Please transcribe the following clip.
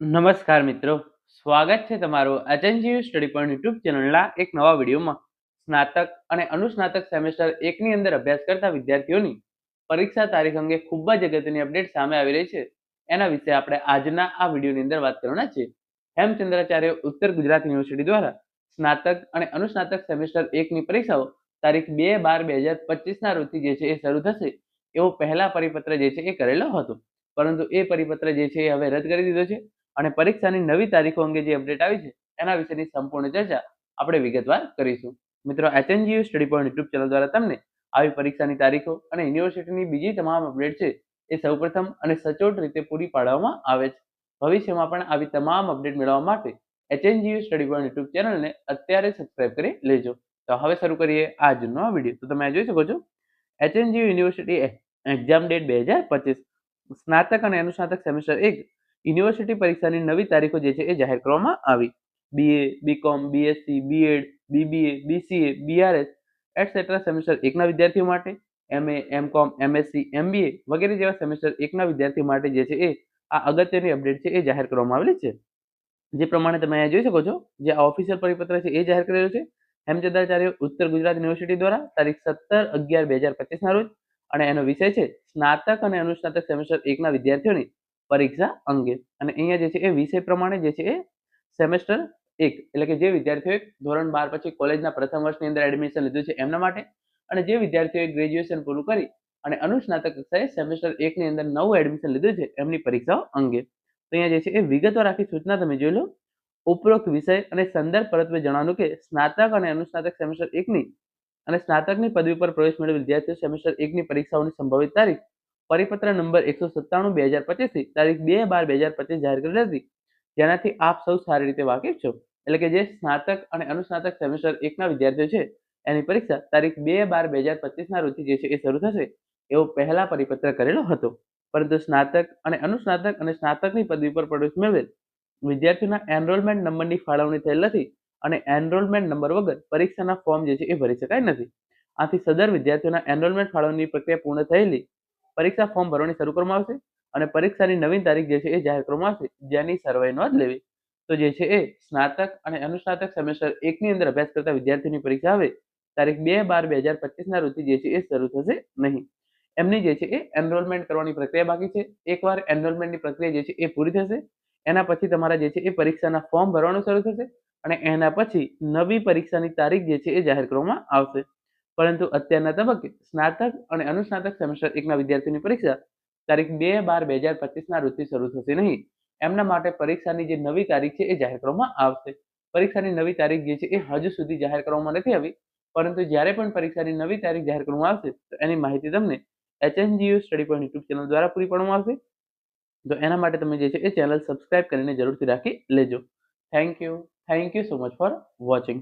નમસ્કાર મિત્રો, સ્વાગત છે તમારું એચએનજીયુ સ્ટડી પોઈન્ટ યુટ્યુબ ચેનલના એક નવા વિડીયોમાં. સ્નાતક અને અનુસ્નાતક સેમેસ્ટર 1 ની અંદર અભ્યાસ કરતા વિદ્યાર્થીઓની પરીક્ષા તારીખ અંગે ખૂબ જ અગત્યની અપડેટ સામે આવી રહી છે. એના વિશે આપણે આજના આ વિડીયોની અંદર વાત કરવાના છીએ. હેમચંદ્રાચાર્ય ઉત્તર ગુજરાત યુનિવર્સિટી દ્વારા સ્નાતક અને અનુસ્નાતક સેમેસ્ટર 1 ની પરીક્ષાઓ તારીખ 2/12/2025 ના રોજથી જે છે એ શરૂ થશે એવો પહેલા પરિપત્ર જે છે એ કરેલો હતો, પરંતુ એ પરિપત્ર જે છે એ હવે રદ કરી દીધો છે અને પરીક્ષાની નવી તારીખો અંગે જે અપડેટ આવી છે એના વિશેની સંપૂર્ણ ચર્ચા આપણે વિગતવાર કરીશું. મિત્રો, HNGU study point YouTube channel દ્વારા તમને આવી પરીક્ષાની તારીખો અને યુનિવર્સિટીની બીજી તમામ અપડેટ છે એ સૌપ્રથમ અને સચોટ રીતે પૂરી પાડવામાં આવે છે. ભવિષ્યમાં પણ આવી તમામ અપડેટ મેળવવા માટે એચએનજીયુ સ્ટડી પોઈન્ટ યુટ્યુબ ચેનલને અત્યારે સબસ્ક્રાઇબ કરી લેજો. તો હવે શરૂ કરીએ આજનો આ વિડીયો. તો તમે જોઈ શકો છો, એચએનજીયુ યુનિવર્સિટી એક્ઝામ ડેટ 2025 સ્નાતક અને અનુસ્નાતક સેમેસ્ટર 1 યુનિવર્સિટી પરીક્ષાની નવી તારીખો જે છે એ જાહેર કરવામાં આવી. BA, BCom, BSc, BEd, BBA, BCA, BRS etcetera semester 1 ના વિદ્યાર્થીઓ માટે, એમએ, એમકોમ, એમએસસી, એમબીએ વગેરે જેવા સેમેસ્ટર 1 ના વિદ્યાર્થીઓ માટે જે છે એ આ અગત્યની અપડેટ છે એ જાહેર કરવામાં આવેલી છે. જે પ્રમાણે તમે અહીંયા જોઈ શકો છો, જે આ ઓફિશિયલ પરિપત્ર છે એ જાહેર કરેલું છે હેમચંદ્રાચાર્ય ઉત્તર ગુજરાત યુનિવર્સિટી દ્વારા તારીખ 17/11/2025 ના રોજ, અને એનો વિષય છે સ્નાતક અને અનુસ્નાતક સેમેસ્ટર 1 ના વિદ્યાર્થીઓની પરીક્ષા અંગે. અને અહીંયા જે છે એ વિષય પ્રમાણે જે છે એ સેમેસ્ટર 1 એટલે કે જે વિદ્યાર્થીઓએ ધોરણ 12 પછી કોલેજના પ્રથમ વર્ષની અંદર એડમિશન લીધું છે એમના માટે, અને જે વિદ્યાર્થીઓએ ગ્રેજ્યુએશન પૂરું કરી અને અનુસ્નાતક કક્ષાએ સેમેસ્ટર 1 ની અંદર નવું એડમિશન લીધું છે એમની પરીક્ષાઓ અંગે. તો અહીંયા જે છે એ વિગતવાર આખી સૂચના તમે જોઈ લો. ઉપરોક્ત વિષય અને સંદર્ભ પરત્વે જણાવ્યું કે સ્નાતક અને અનુસ્નાતક સેમેસ્ટર 1 ની અને સ્નાતકની પદવી પર પ્રવેશ મેળવેલ વિદ્યાર્થીઓ સેમેસ્ટર 1 ની પરીક્ષાઓની સંભવિત તારીખ પરિપત્ર નંબર 197/2025 થી તારીખ 2/12/2025 જાહેર કરેલી હતી, જેનાથી આપ સૌ સારી રીતે વાકેફ છો. એટલે કે જે સ્નાતક અને અનુસ્નાતક સેમેસ્ટર 1 ના વિદ્યાર્થીઓ છે એની પરીક્ષા તારીખ 2/12/2025 ના રોજથી જે છે એ શરૂ થશે એવો પહેલા પરિપત્ર કરેલો હતો. પરંતુ સ્નાતક અને અનુસ્નાતક અને સ્નાતકની પદવી પર પ્રવેશ મેળવેલ વિદ્યાર્થીઓના એનરોલમેન્ટ નંબરની ફાળવણી થયેલ નથી અને એનરોલમેન્ટ નંબર વગર પરીક્ષાના ફોર્મ જે છે એ ભરી શકાય નથી. આથી સદર વિદ્યાર્થીઓના એનરોલમેન્ટ ફાળવણીની પ્રક્રિયા પૂર્ણ થયેલી પરીક્ષા ફોર્મ ભરવાની શરૂ કરવામાં આવશે અને પરીક્ષાની નવીન તારીખ જે છે એ જાહેર કરવામાં આવશે, જેની સર્વે નોંધ લેવી. તો જે છે એ સ્નાતક અને અનુસ્નાતક સેમેસ્ટર 1 ની અંદર અભ્યાસ કરતા વિદ્યાર્થીઓની પરીક્ષા હવે તારીખ 2/12/2025 ના રોજથી જે છે એ શરૂ થશે નહીં. એમની જે છે એ એનરોલમેન્ટ કરવાની પ્રક્રિયા બાકી છે. એકવાર એનરોલમેન્ટની પ્રક્રિયા જે છે એ પૂરી થશે એના પછી તમારા જે છે એ પરીક્ષાના ફોર્મ ભરવાનું શરૂ થશે અને એના પછી નવી પરીક્ષાની તારીખ જે છે એ જાહેર કરવામાં આવશે. પરંતુ અત્યારના તબક્કે સ્નાતક અને અનુસ્નાતક સેમેસ્ટર 1 ના વિદ્યાર્થીઓની પરીક્ષા તારીખ 2/12/2025 ના રોજથી શરૂ થશે નહીં. એમના માટે પરીક્ષાની જે નવી તારીખ છે એ જાહેર કરવામાં આવશે. પરીક્ષાની નવી તારીખ જે છે એ હજુ સુધી જાહેર કરવામાં નથી આવી, પરંતુ જ્યારે પણ પરીક્ષાની નવી તારીખ જાહેર કરવામાં આવશે તો એની માહિતી તમને HNGU study point YouTube channel દ્વારા પૂરી પાડવામાં આવશે. તો એના માટે તમે જે છે એ ચેનલ સબસ્ક્રાઇબ કરીને જરૂરથી રાખી લેજો. Thank you so much for watching.